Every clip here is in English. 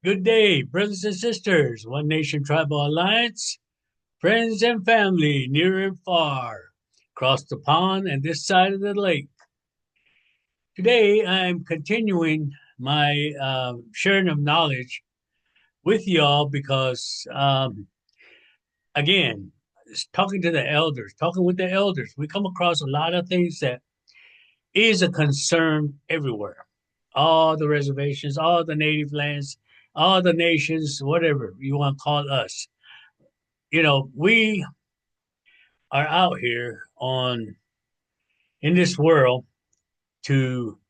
Good day, brothers and sisters, One Nation Tribal Alliance, friends and family near and far, across the pond and this side of the lake. Today, I'm continuing my sharing of knowledge with y'all because, again, talking to the elders, talking with the elders, we come across a lot of things that is a concern everywhere. All the reservations, all the native lands, all the nations, whatever you want to call us. We are out here on in this world to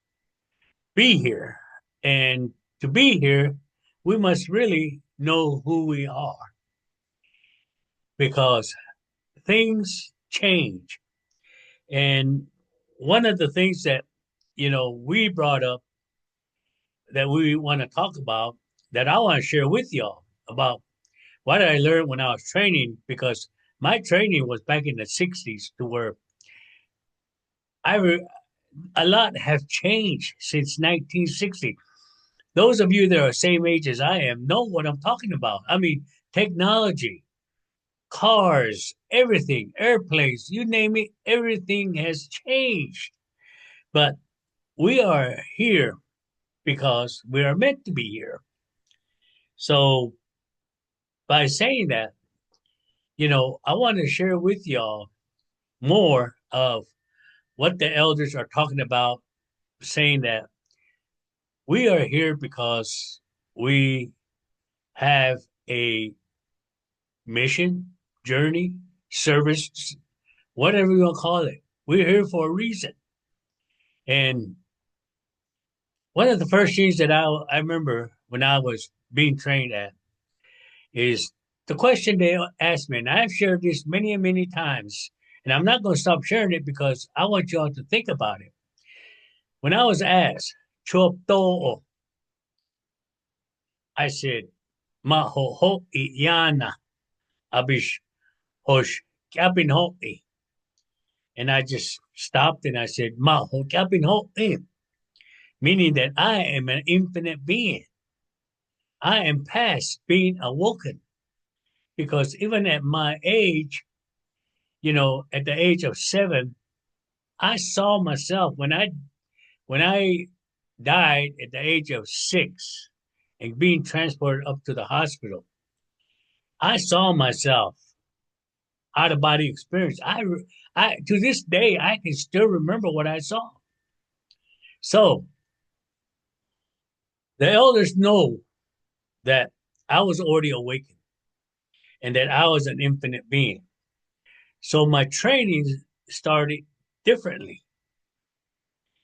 be here. And to be here, we must really know who we are because things change. And one of the things that, we brought up that we want to talk about that I want to share with y'all about what I learned when I was training, because my training was back in the 60s to where a lot have changed since 1960. Those of you that are the same age as I am know what I'm talking about. I mean, technology, cars, everything, airplanes, you name it, everything has changed. But we are here because we are meant to be here. So by saying that, I want to share with y'all more of what the elders are talking about, saying that we are here because we have a mission, journey, service, whatever you want to call it. We're here for a reason. And one of the first things that I remember when I was being trained at is the question they asked me, and I've shared this many and many times, and I'm not going to stop sharing it because I want y'all to think about it. When I was asked, Chopto, I said, Mahoho Iyana Abish Hosh Kapin Ho'i. And I just stopped and I said, Maho Kapin Ho'i, meaning that I am an infinite being. I am past being awoken. Because even at my age, at the age of 7, I saw myself when I died at the age of 6 and being transported up to the hospital. I saw myself out of body experience. I to this day I can still remember what I saw. So the elders know that I was already awakened and that I was an infinite being. So my training started differently.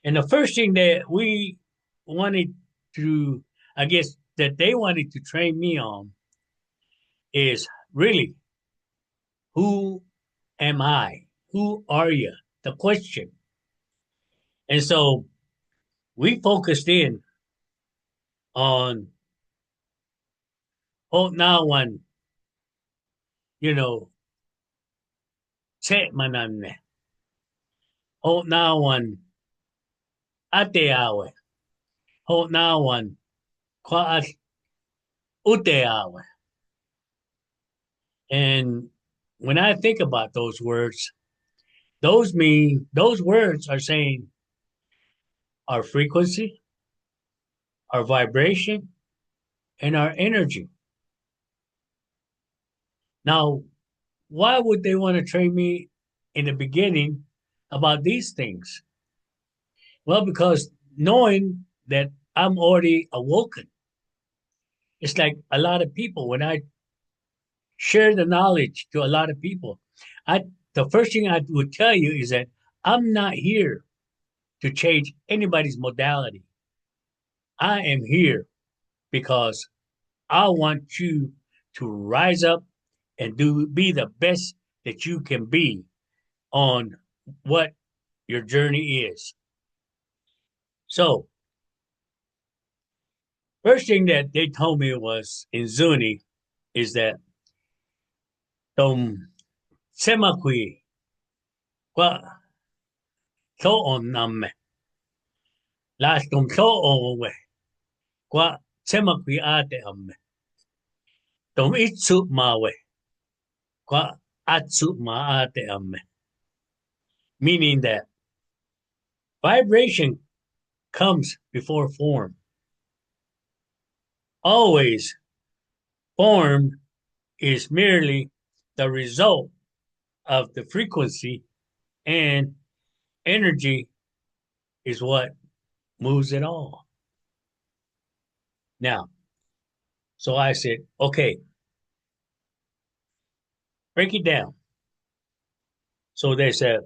And the first thing that we wanted to, I guess, that they wanted to train me on is really, who am I? Who are you? The question. And so we focused in on now one, you know, Che Manane, now one, Ate Awe, now one, Kwaat Ute Awe. And when I think about those words, those words are saying our frequency, our vibration, and our energy. Now, why would they want to train me in the beginning about these things? Well, because knowing that I'm already awoken, it's like a lot of people, when I share the knowledge to a lot of people, I the first thing I would tell you is that I'm not here to change anybody's modality. I am here because I want you to rise up and be the best that you can be on what your journey is. So, first thing that they told me was in Zuni is that tom semakui kwa so on namme las tom so on we kwa Semakwi ate amme. Tom itsu mawe. Kwa atsu ma ate amme. Meaning that vibration comes before form. Always form is merely the result of the frequency, and energy is what moves it all. Now, so I said, okay, break it down. So they said,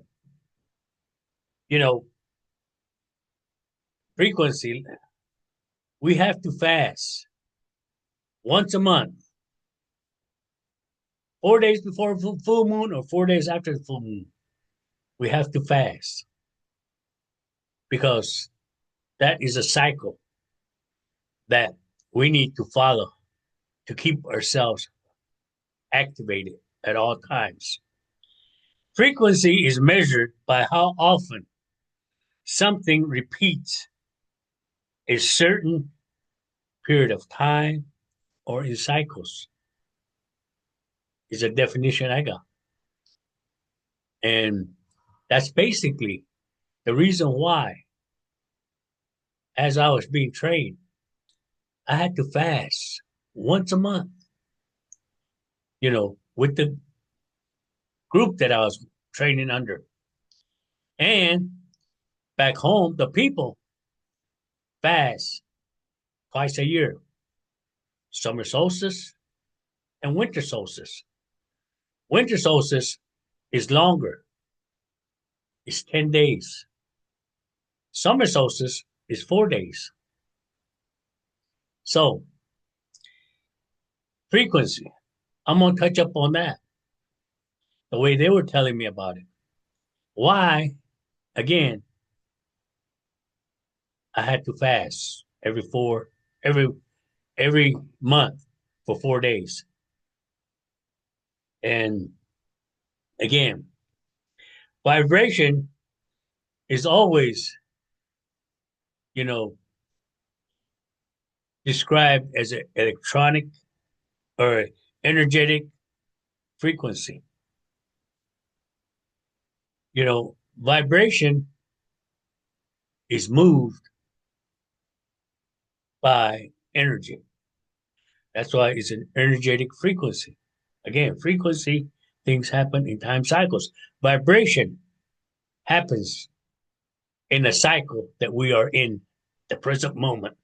you know, frequency, we have to fast once a month, 4 days before full moon or 4 days after the full moon. We have to fast because that is a cycle that we need to follow to keep ourselves activated at all times. Frequency is measured by how often something repeats a certain period of time or in cycles, is a definition I got. And that's basically the reason why, as I was being trained, I had to fast once a month, with the group that I was training under. And back home, the people fast twice a year, summer solstice and winter solstice. Winter solstice is longer, it's 10 days. Summer solstice is 4 days. So, frequency, I'm going to touch up on that, the way they were telling me about it. Why, again, I had to fast every month for 4 days. And again, vibration is always, described as an electronic or energetic frequency. Vibration is moved by energy. That's why it's an energetic frequency. Again, frequency, things happen in time cycles. Vibration happens in a cycle that we are in the present moment.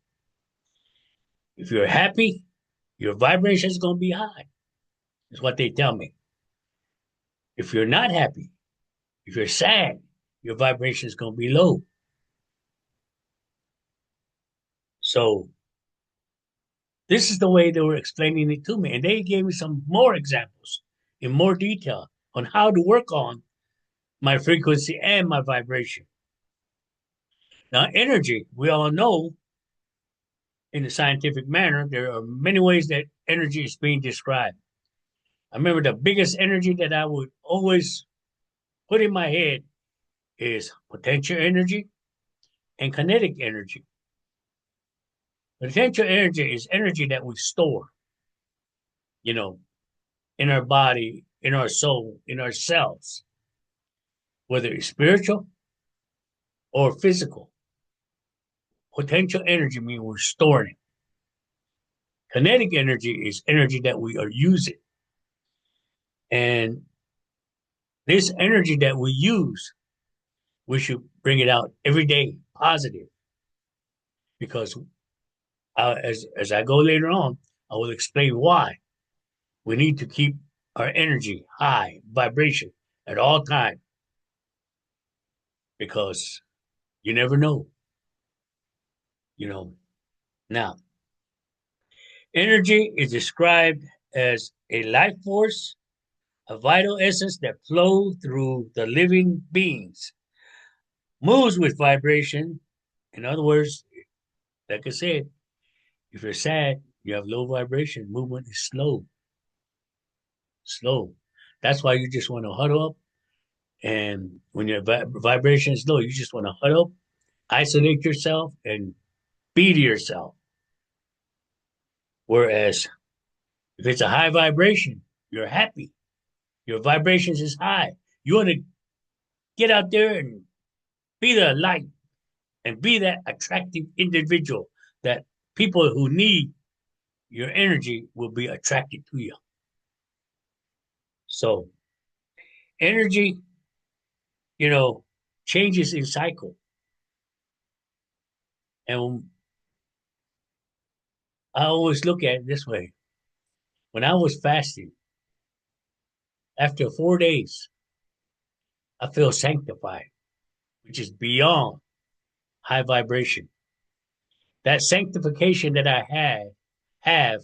If you're happy, your vibration is going to be high. Is what they tell me. If you're not happy, if you're sad, your vibration is going to be low. So this is the way they were explaining it to me. And they gave me some more examples in more detail on how to work on my frequency and my vibration. Now, energy, we all know in a scientific manner, there are many ways that energy is being described. I remember the biggest energy that I would always put in my head is potential energy and kinetic energy. Potential energy is energy that we store, in our body, in our soul, in our cells, whether it's spiritual or physical. Potential energy means we're storing it. Kinetic energy is energy that we are using. And this energy that we use, we should bring it out every day, positive. Because as I go later on, I will explain why we need to keep our energy high, vibration at all time. Because you never know. Now, energy is described as a life force, a vital essence that flows through the living beings, moves with vibration. In other words, like I said, if you're sad, you have low vibration, movement is slow. Slow. That's why you just want to huddle up. And when your vibration is low, you just want to huddle up, isolate yourself, and be to yourself. Whereas if it's a high vibration, you're happy. Your vibrations is high. You want to get out there and be the light and be that attractive individual that people who need your energy will be attracted to you. So energy, you know, changes in cycle. And I always look at it this way. When I was fasting, after 4 days, I feel sanctified, which is beyond high vibration. That sanctification that I have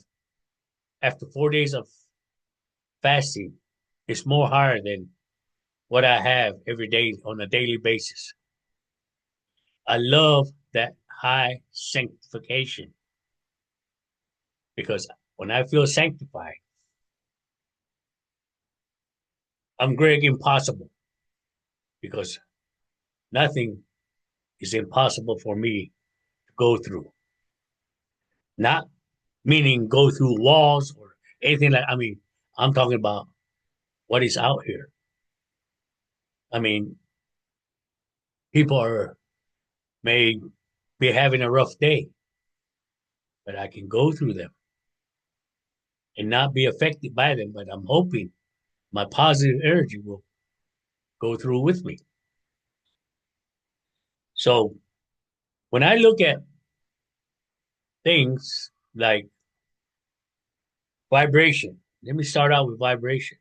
after 4 days of fasting is more higher than what I have every day on a daily basis. I love that high sanctification because when I feel sanctified, I'm Greg Impossible because nothing is impossible for me to go through. Not meaning go through walls or anything like. I mean, I'm talking about what is out here. I mean, people are may be having a rough day, but I can go through them and not be affected by them. But I'm hoping my positive energy will go through with me. So when I look at things like vibration, let me start out with vibration.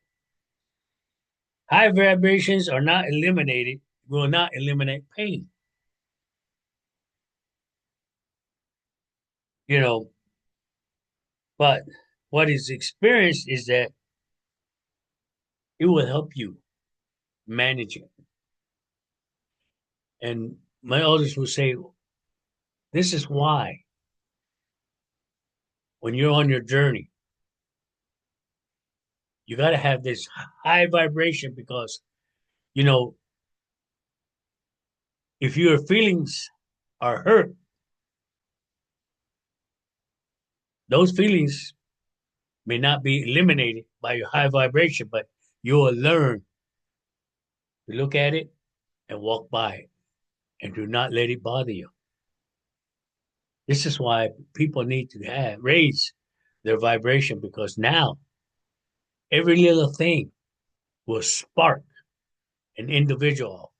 High vibrations are not eliminated, will not eliminate pain. You know, but what is experienced is that it will help you manage it. And my elders will say, this is why when you're on your journey, you got to have this high vibration because, you know, if your feelings are hurt, those feelings may not be eliminated by your high vibration, but you will learn to look at it and walk by it and do not let it bother you. This is why people need to raise their vibration because now every little thing will spark an individual.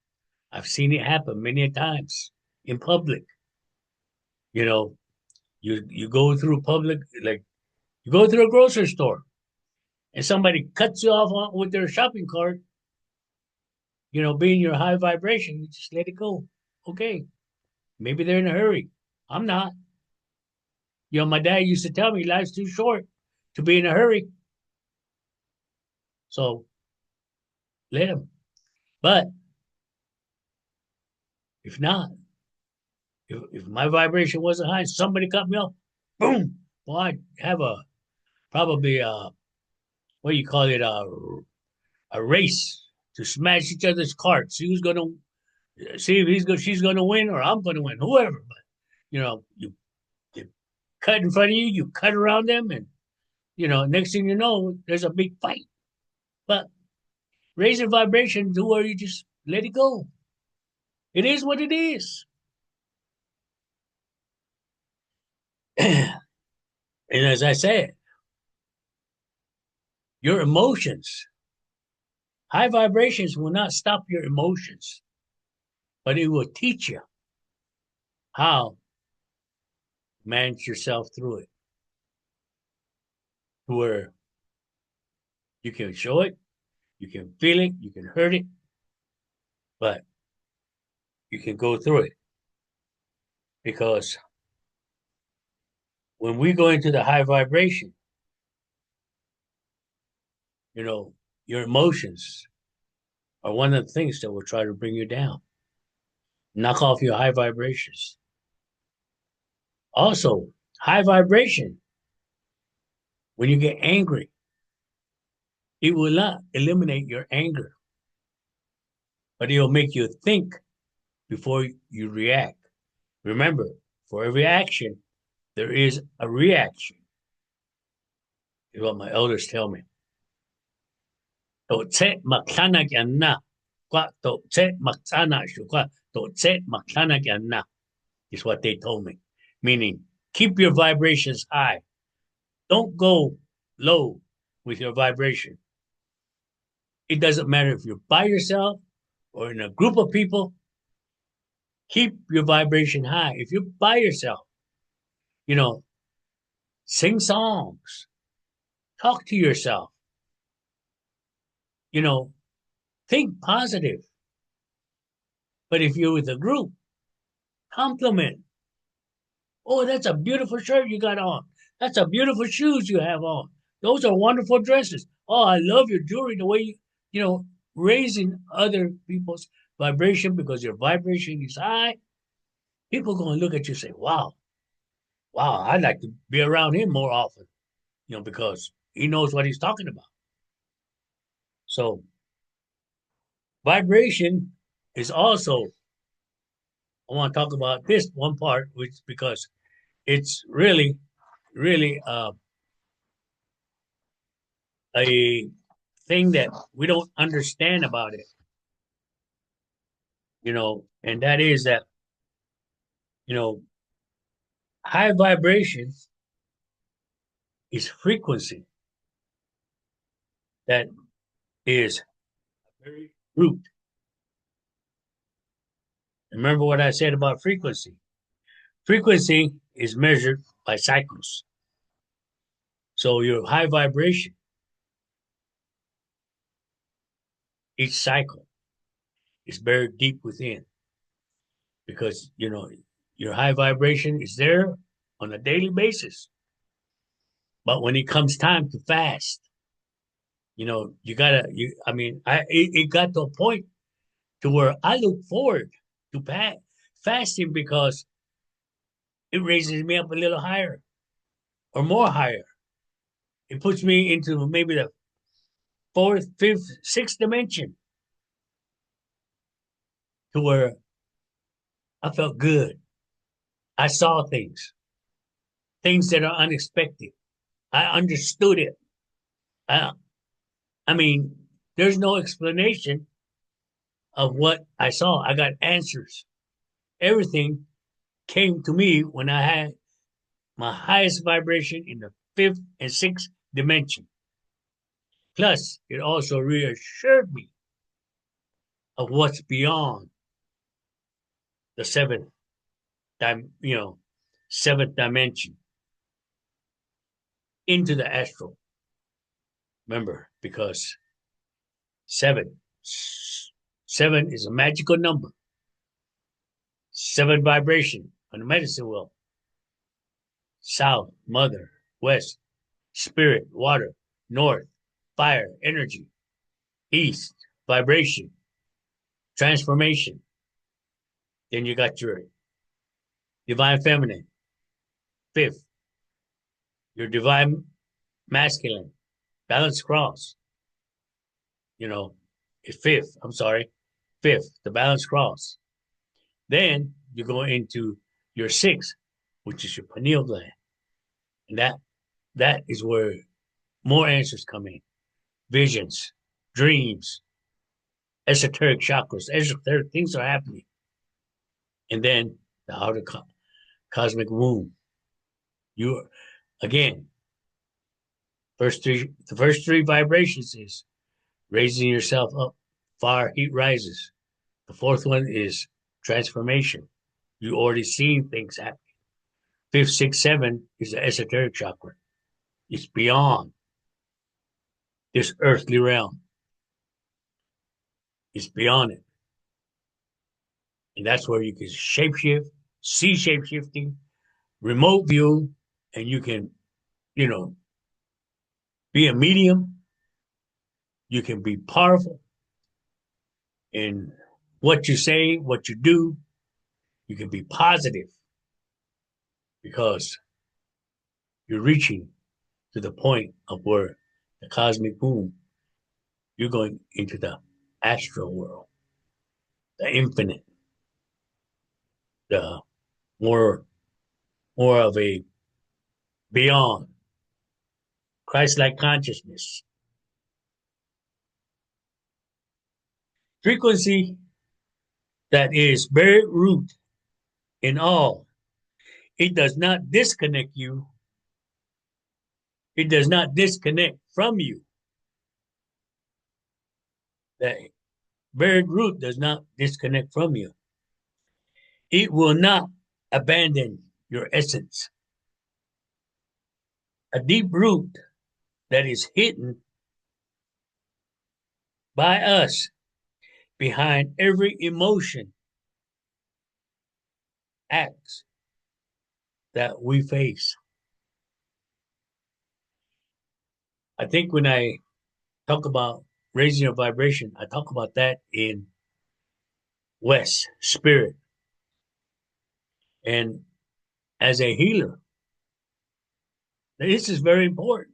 I've seen it happen many times in public. You know, you go through public, like you go through a grocery store and somebody cuts you off with their shopping cart, you know, being your high vibration, you just let it go. Okay. Maybe they're in a hurry. I'm not. You know, my dad used to tell me life's too short to be in a hurry. So let them. But if not, if my vibration wasn't high, somebody cut me off, boom. Well, I have probably what do you call it, a race to smash each other's carts. See who's gonna see if she's gonna win or I'm gonna win, whoever. But you know, you cut in front of you, you cut around them, and you know, next thing you know, there's a big fight. But raising vibration to where you just let it go. It is what it is. And as I said, your emotions, high vibrations will not stop your emotions, but it will teach you how to manage yourself through it. Where you can show it, you can feel it, you can hurt it, but you can go through it. Because when we go into the high vibration, you know, your emotions are one of the things that will try to bring you down, knock off your high vibrations. Also, high vibration, when you get angry, it will not eliminate your anger, but it will make you think before you react. Remember, for every action, there is a reaction. is what my elders tell me. Totse maktana gyanna. Kwa totse maktana shukwa. Totse maktana gyanna is what they told me. Meaning, keep your vibrations high. Don't go low with your vibration. It doesn't matter if you're by yourself or in a group of people. Keep your vibration high. If you're by yourself, you know, sing songs, talk to yourself, you know, think positive. But if you're with a group, compliment. Oh, that's a beautiful shirt you got on. That's a beautiful shoes you have on. Those are wonderful dresses. Oh, I love your jewelry, the way you know, raising other people's vibration because your vibration is high. People are going to look at you and say, wow, wow, I'd like to be around him more often, because he knows what he's talking about. So vibration is also, I want to talk about this one part, which because it's really, really a thing that we don't understand about it, and that is that, you know, high vibration is frequency that is very root. Remember what I said about frequency. Frequency is measured by cycles. So your high vibration, each cycle is buried deep within because, your high vibration is there on a daily basis. But when it comes time to fast, it got to a point to where I look forward to fasting because it raises me up a little higher or more higher. It puts me into maybe the fourth, fifth, sixth dimension to where I felt good. I saw things that are unexpected. I understood it. I, I mean, there's no explanation of what I saw. I got answers. Everything came to me when I had my highest vibration in the fifth and sixth dimension. Plus, it also reassured me of what's beyond the seventh dimension into the astral. Remember, because seven, seven is a magical number. Seven vibration on the medicine wheel. South, mother, west, spirit, water, north, fire, energy, east, vibration, transformation. Then you got your divine feminine, fifth, your divine masculine, balanced cross, fifth, I'm sorry, fifth, the balanced cross. Then you go into your sixth, which is your pineal gland. And that is where more answers come in. Visions, dreams, esoteric chakras, esoteric things are happening. And then the outer cosmic womb. You again, the first three vibrations is raising yourself up, fire, heat rises. The fourth one is transformation. You already seen things happen. Fifth, six, seven is the esoteric chakra. It's beyond this earthly realm. It's beyond it. And that's where you can shapeshift, see shapeshifting, remote view, and you can, be a medium. You can be powerful in what you say, what you do. You can be positive because you're reaching to the point of where the cosmic boom, you're going into the astral world, the infinite, the more of a beyond Christ-like consciousness. Frequency that is buried root in all. It does not disconnect you. It does not disconnect from you. That buried root does not disconnect from you. It will not abandon your essence. A deep root that is hidden by us behind every emotion acts that we face. I think when I talk about raising your vibration, I talk about that in West Spirit. And as a healer, this is very important.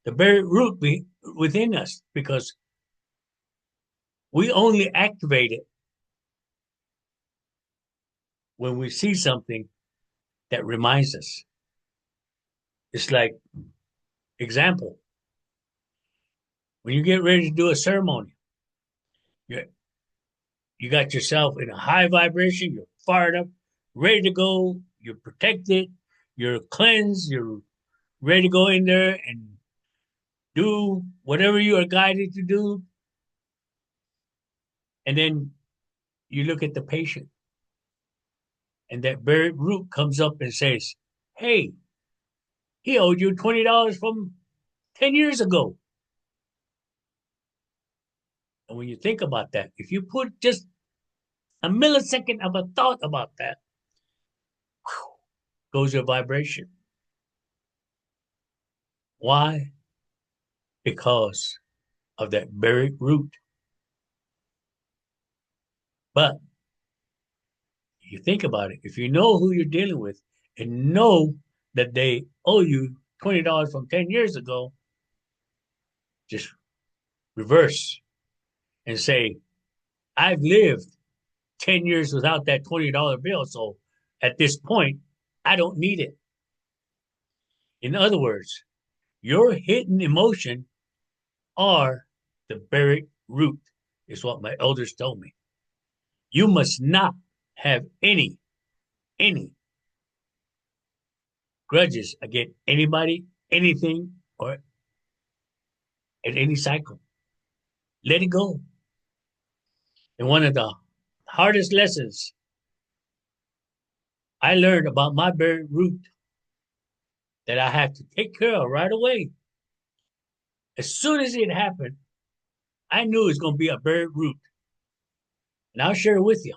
The buried root within us, because we only activate it when we see something that reminds us. It's like, example, when you get ready to do a ceremony, you, you got yourself in a high vibration, you're fired up, ready to go, you're protected, you're cleansed, you're ready to go in there and do whatever you are guided to do. And then you look at the patient, and that buried root comes up and says, hey, he owed you $20 from 10 years ago. And when you think about that, if you put just a millisecond of a thought about that, goes your vibration. Why? Because of that buried root. But you think about it, if you know who you're dealing with and know that they owe you $20 from 10 years ago, just reverse and say, I've lived 10 years without that $20 bill. So at this point, I don't need it. In other words, your hidden emotion are the buried root, is what my elders told me. You must not have any grudges against anybody, anything, or at any cycle. Let it go. And one of the hardest lessons I learned about my buried root that I have to take care of right away. As soon as it happened, I knew it was going to be a buried root. And I'll share it with you.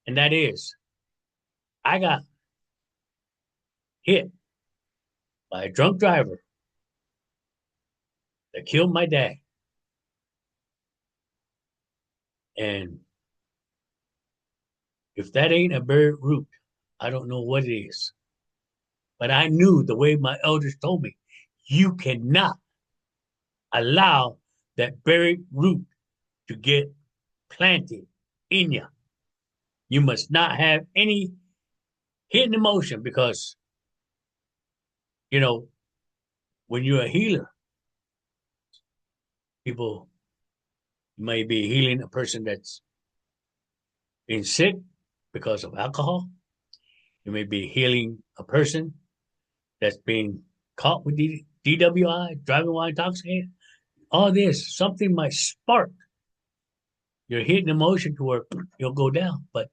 And that is, I got hit by a drunk driver that killed my dad. And if that ain't a buried root, I don't know what it is. But I knew the way my elders told me, you cannot allow that buried root to get planted in you. You must not have any hidden emotion because, you know, when you're a healer, people may be healing a person that's been sick because of alcohol. You may be healing a person that's been caught with DWI, driving while intoxicated. All this, something might spark your hidden emotion to where you'll go down. But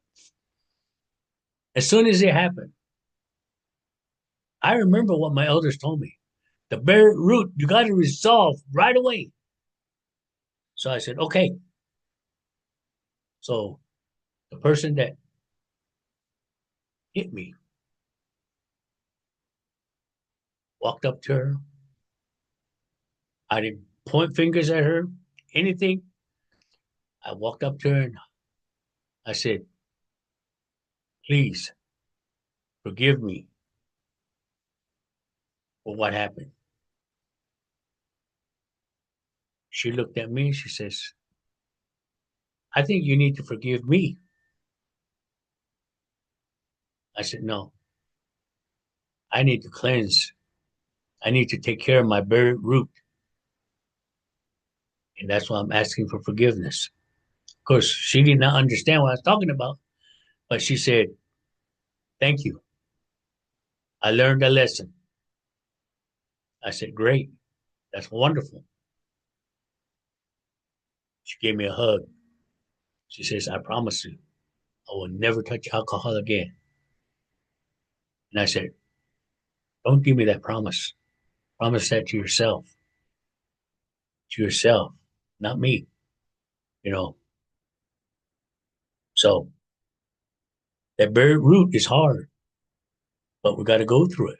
as soon as it happened, I remember what my elders told me. The buried root, you got to resolve right away. So I said, okay. So the person that hit me walked up to her. I didn't point fingers at her, anything. I walked up to her and I said, please forgive me for what happened. She looked at me and she says, I think you need to forgive me. I said, no, I need to cleanse I need to take care of my buried root. And that's why I'm asking for forgiveness. Of course, she did not understand what I was talking about, but she said, thank you. I learned a lesson. I said, great. That's wonderful. She gave me a hug. She says, I promise you, I will never touch alcohol again. And I said, don't give me that promise. Promise that to yourself, not me, you know. So that buried root is hard, but we got to go through it.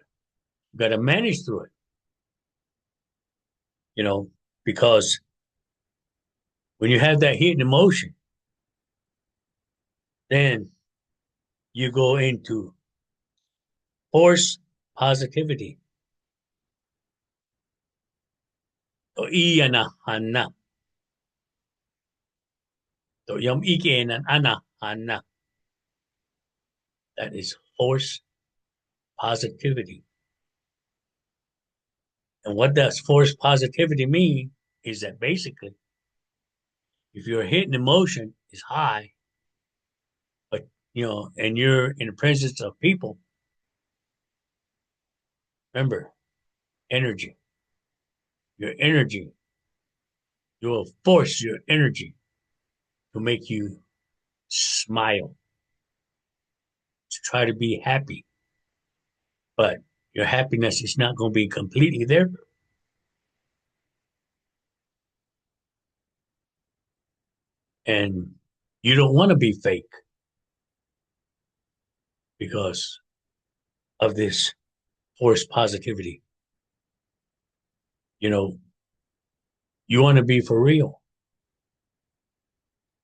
We got to manage through it, you know, because when you have that hidden emotion, then you go into force positivity. To iya na hana. To yam ike nan ana hana. That is force positivity. And what does force positivity mean is that basically, if your hidden emotion is high, but and you're in the presence of people, remember, energy, your energy, you will force your energy to make you smile, to try to be happy. But your happiness is not going to be completely there. And you don't want to be fake because of this forced positivity. You know, you want to be for real.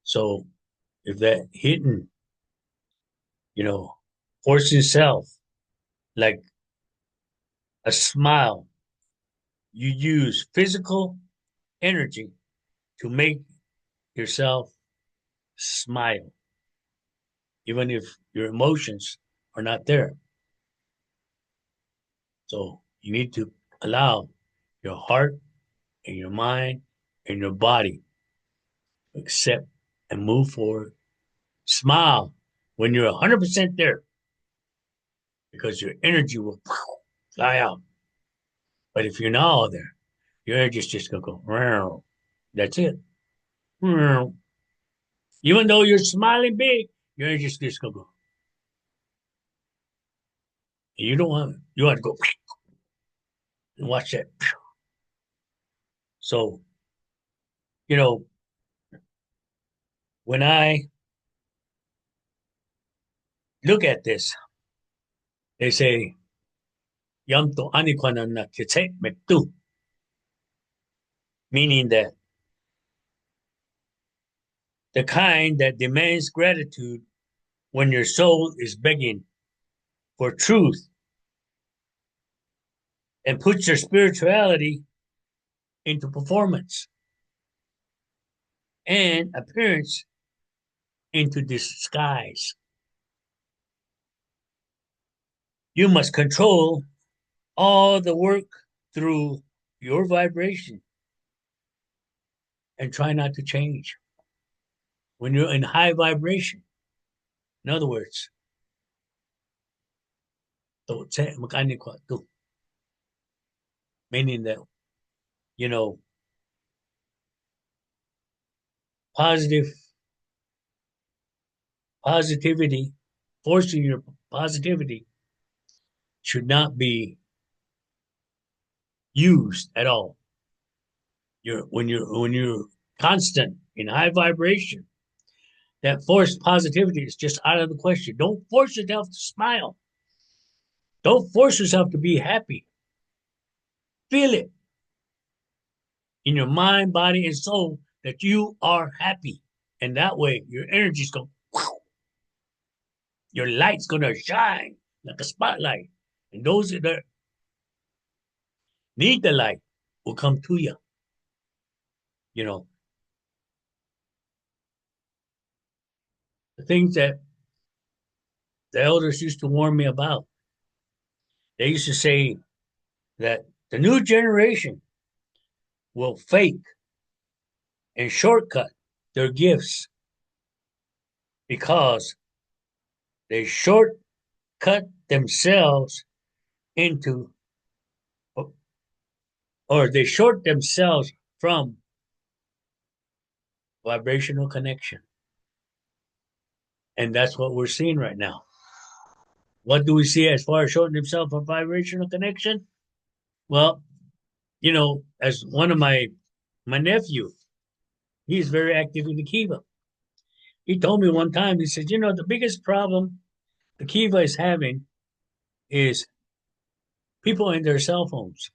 So if that hidden, force yourself like a smile, you use physical energy to make yourself smile, even if your emotions are not there. So you need to allow your heart and your mind and your body to accept and move forward. Smile when you're 100% there because your energy will fly out. But if you're not all there, your energy is just going to go, round. That's it. Round. Even though you're smiling big, your energy is just going to go. You don't want, you want to go and watch that. So, you know, when I look at this, they say, Yam to anikwana na kitse metu, meaning that the kind that demands gratitude when your soul is begging for truth and puts your spirituality into performance and appearance into disguise. You must control all the work through your vibration and try not to change. When you're in high vibration, in other words, meaning that, you know, positive positivity, forcing your positivity should not be used at all. When you're constant in high vibration, that forced positivity is just out of the question. Don't force yourself to smile. Don't force yourself to be happy. Feel it in your mind, body, and soul that you are happy. And that way your energy's going, your light's gonna shine like a spotlight. And those that need the light will come to you. You know, the things that the elders used to warn me about. They used to say that The new generation will fake and shortcut their gifts because they shortcut themselves into, or they short themselves from vibrational connection. And that's what we're seeing right now. What do we see as far as shorting himself from vibrational connection? Well, as one of my nephew, he's very active in the Kiva. He told me one time, he said, the biggest problem the Kiva is having is people in their cell phones.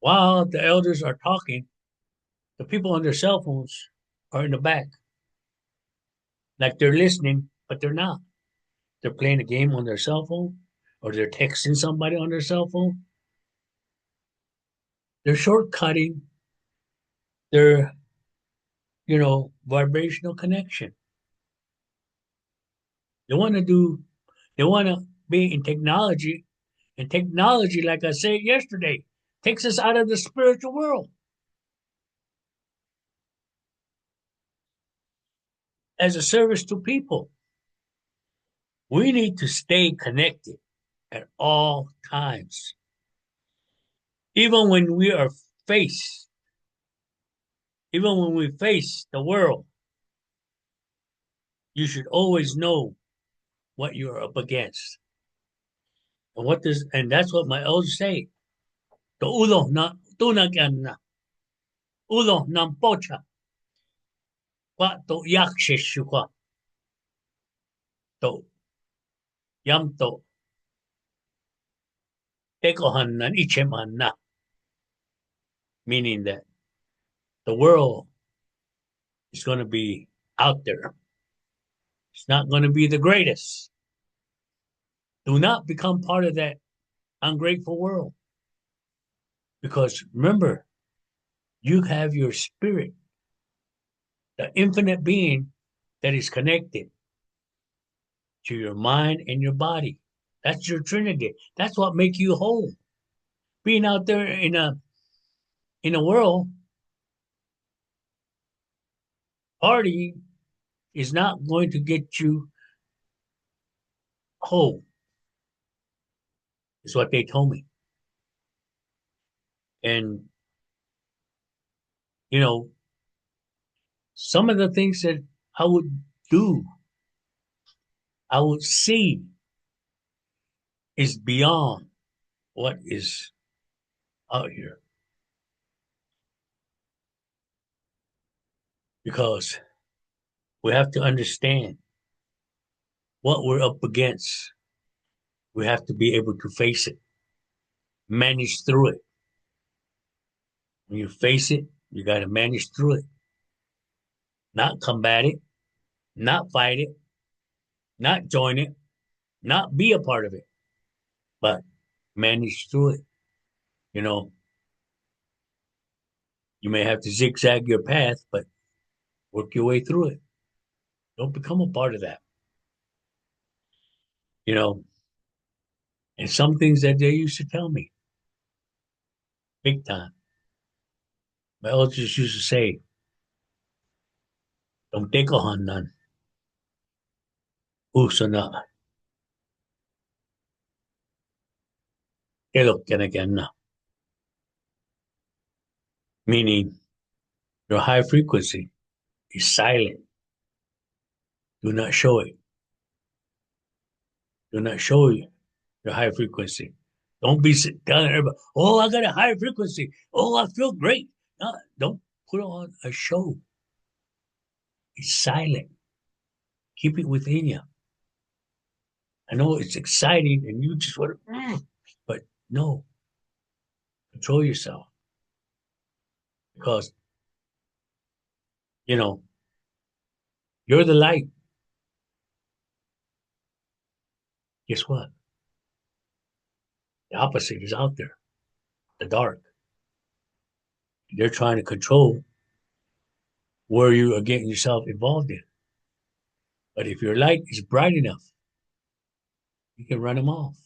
While the elders are talking, the people on their cell phones are in the back. Like they're listening, but they're not. They're playing a game on their cell phone, or they're texting somebody on their cell phone. They're shortcutting their, vibrational connection. They want to be in technology, and technology, like I said yesterday, takes us out of the spiritual world. As a service to people, we need to stay connected at all times. Even when we are faced, even when we face the world, you should always know what you're up against. And that's what my elders say. To ulo na tunagan na. Ulo ng pocha. Kwa to yakshishu kwa. To yam to tekohan nan icheman na. Meaning that the world is going to be out there. It's not going to be the greatest. Do not become part of that ungrateful world. Because remember, you have your spirit, the infinite being that is connected to your mind and your body. That's your trinity. That's what makes you whole. Being out there in a world, party is not going to get you whole, is what they told me. And, some of the things that I would do, I would see is beyond what is out here. Because we have to understand what we're up against. We have to be able to face it, manage through it. When you face it, you got to manage through it. Not combat it, not fight it, not join it, not be a part of it, but manage through it. You may have to zigzag your path, but work your way through it. Don't become a part of that. And some things that they used to tell me, big time. My elders used to say, don't take a handan. Uso na. Elok again na. Meaning, your high frequency is silent. Do not show it. Do not show your high frequency. Don't be telling everybody, oh, I got a high frequency. Oh, I feel great. No, don't put on a show. It's silent. Keep it within you. I know it's exciting and you just want to, but no. Control yourself. Because, you're the light. Guess what? The opposite is out there, the dark. They're trying to control where you are getting yourself involved in. But if your light is bright enough, you can run them off.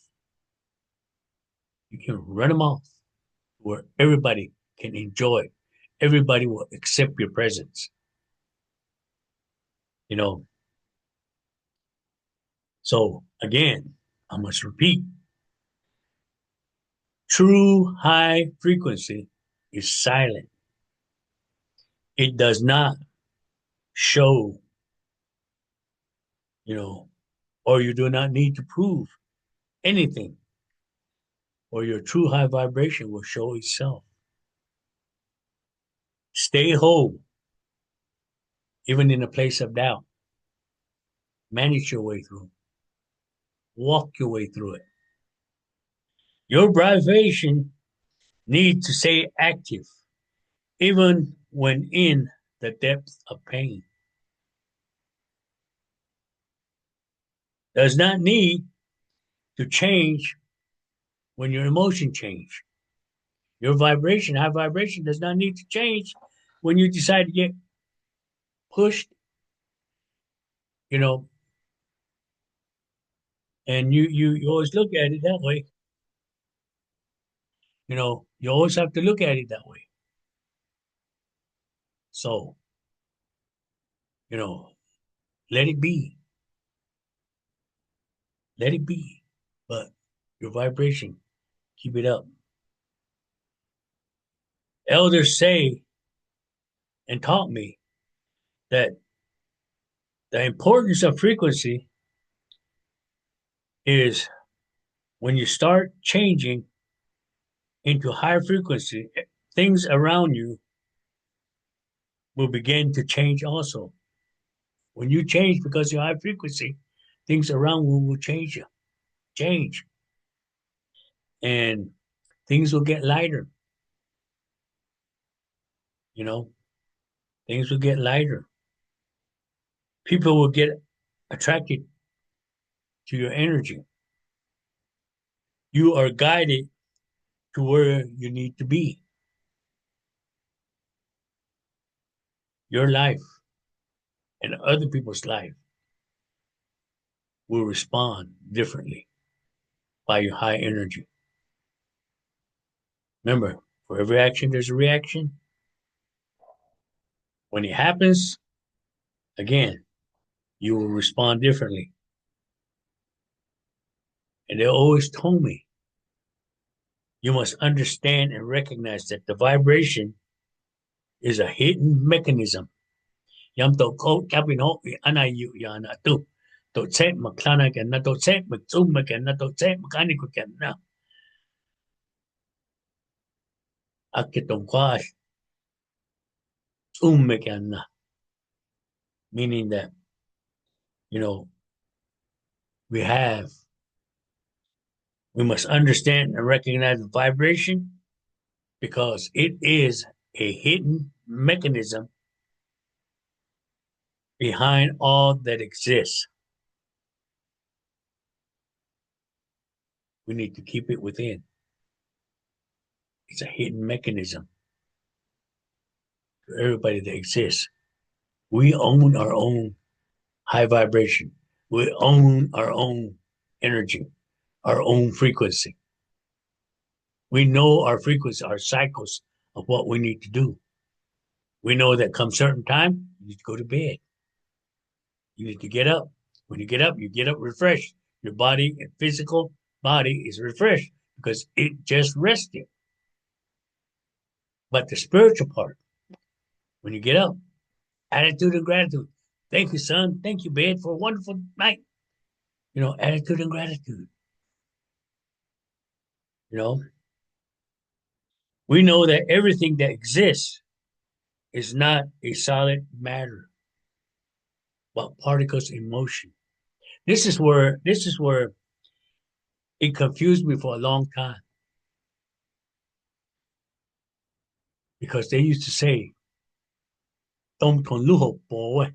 You can run them off where everybody can enjoy. Everybody will accept your presence. You know, so again, I must repeat, true high frequency is silent. It does not show, you know, or you do not need to prove anything, or your true high vibration will show itself. Stay whole, even in a place of doubt. Manage your way through. Walk your way through it. Your vibration needs to stay active, even when in the depth of pain. Does not need to change when your emotion change. Your vibration, high vibration, does not need to change when you decide to get pushed, you know, and you always look at it that way. You always have to look at it that way. So, you know, let it be. Let it be. But your vibration, keep it up. Elders say and taught me that the importance of frequency is when you start changing into higher frequency, things around you will begin to change also. When you change because you're high frequency, things around you will change, and things will get lighter. You know, things will get lighter. People will get attracted to your energy. You are guided to where you need to be. Your life and other people's life will respond differently by your high energy. Remember, for every action, there's a reaction. When it happens, again, you will respond differently. And they always told me, you must understand and recognize that the vibration is a hidden mechanism. Yam to ko kapin ho ana yu ya na tu. To set maklana ken na to set maksum ken na to set mechanical ken na. Akitong kwash ken na. Meaning that, you know, we have we must understand and recognize the vibration because it is a hidden mechanism behind all that exists. We need to keep it within. It's a hidden mechanism for everybody that exists. We own our own high vibration. We own our own energy, our own frequency. We know our frequency, our cycles of what we need to do. We know that come certain time, you need to go to bed. You need to get up. When you get up refreshed. Your body and physical body is refreshed because it just rested. But the spiritual part, when you get up, attitude and gratitude. Thank you, son. Thank you, bed, for a wonderful night. Attitude and gratitude. You know, we know that everything that exists is not a solid matter, but particles in motion. This is where it confused me for a long time because they used to say, "Tom ton luho boy,"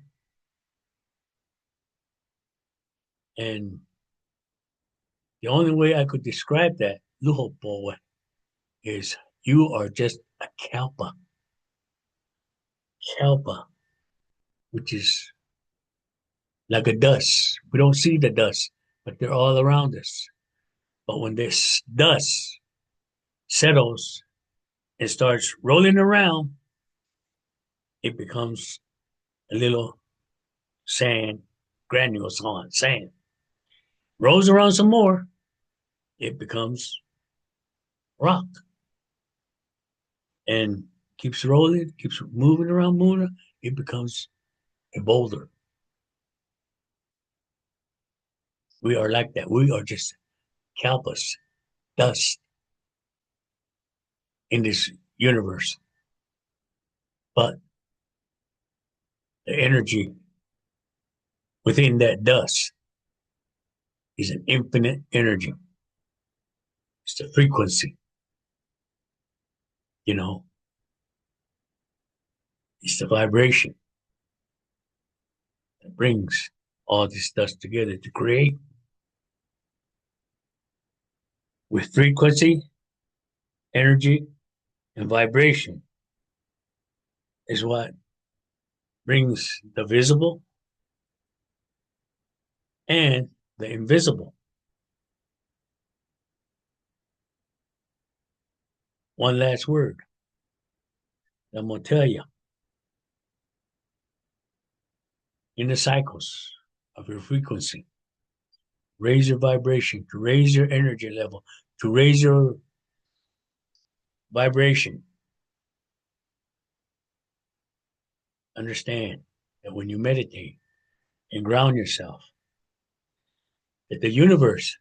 and the only way I could describe that luho boy is you are just a kalpa, which is like a dust. We don't see the dust, but they're all around us. But when there's dust, settles and starts rolling around, it becomes a little sand, granules on sand. Rolls around some more, it becomes rock. And keeps rolling, keeps moving around, it becomes a boulder. We are like that. We are just calpus, dust in this universe. But the energy within that dust is an infinite energy. It's the frequency, you know, it's the vibration that brings all this dust together to create. With frequency, energy, and vibration is what brings the visible and the invisible. One last word I'm going to tell you. In the cycles of your frequency, raise your vibration, to raise your energy level, to raise your vibration. Understand that when you meditate and ground yourself, that the universe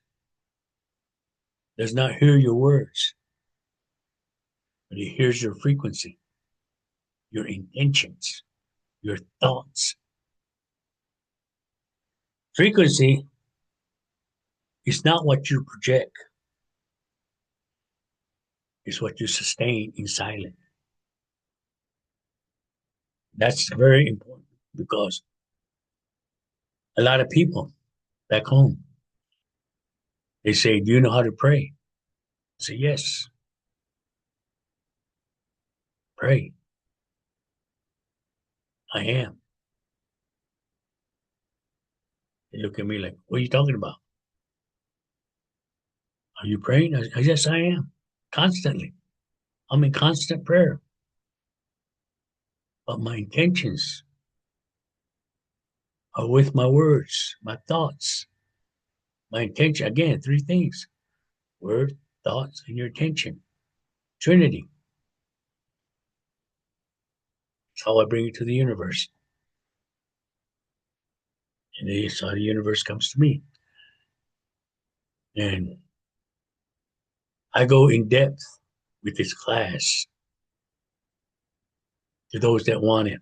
does not hear your words, but it hears your frequency, your intentions, your thoughts. Frequency is not what you project, it's what you sustain in silence. That's very important because a lot of people back home, they say, "Do you know how to pray?" I say, "Yes, pray. I am." They look at me like, "What are you talking about? Are you praying?" I say, "Yes, I am. Constantly. I'm in constant prayer. But my intentions are with my words, my thoughts. My intention, again, three things: word, thoughts, and your attention. Trinity. It's how I bring it to the universe. And it's how the universe comes to me. And I go in depth with this class to those that want it.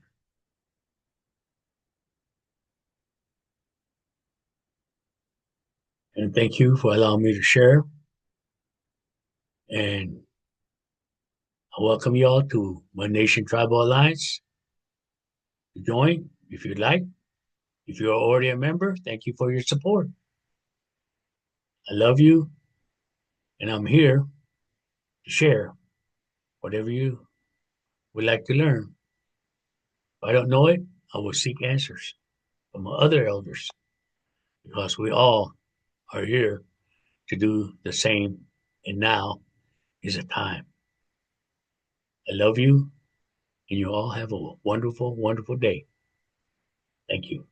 And thank you for allowing me to share. And I welcome you all to One Nation Tribal Alliance to join if you'd like. If you're already a member, thank you for your support. I love you, and I'm here to share whatever you would like to learn. If I don't know it, I will seek answers from other elders because we all are here to do the same. And now is the time. I love you, and you all have a wonderful, wonderful day. Thank you.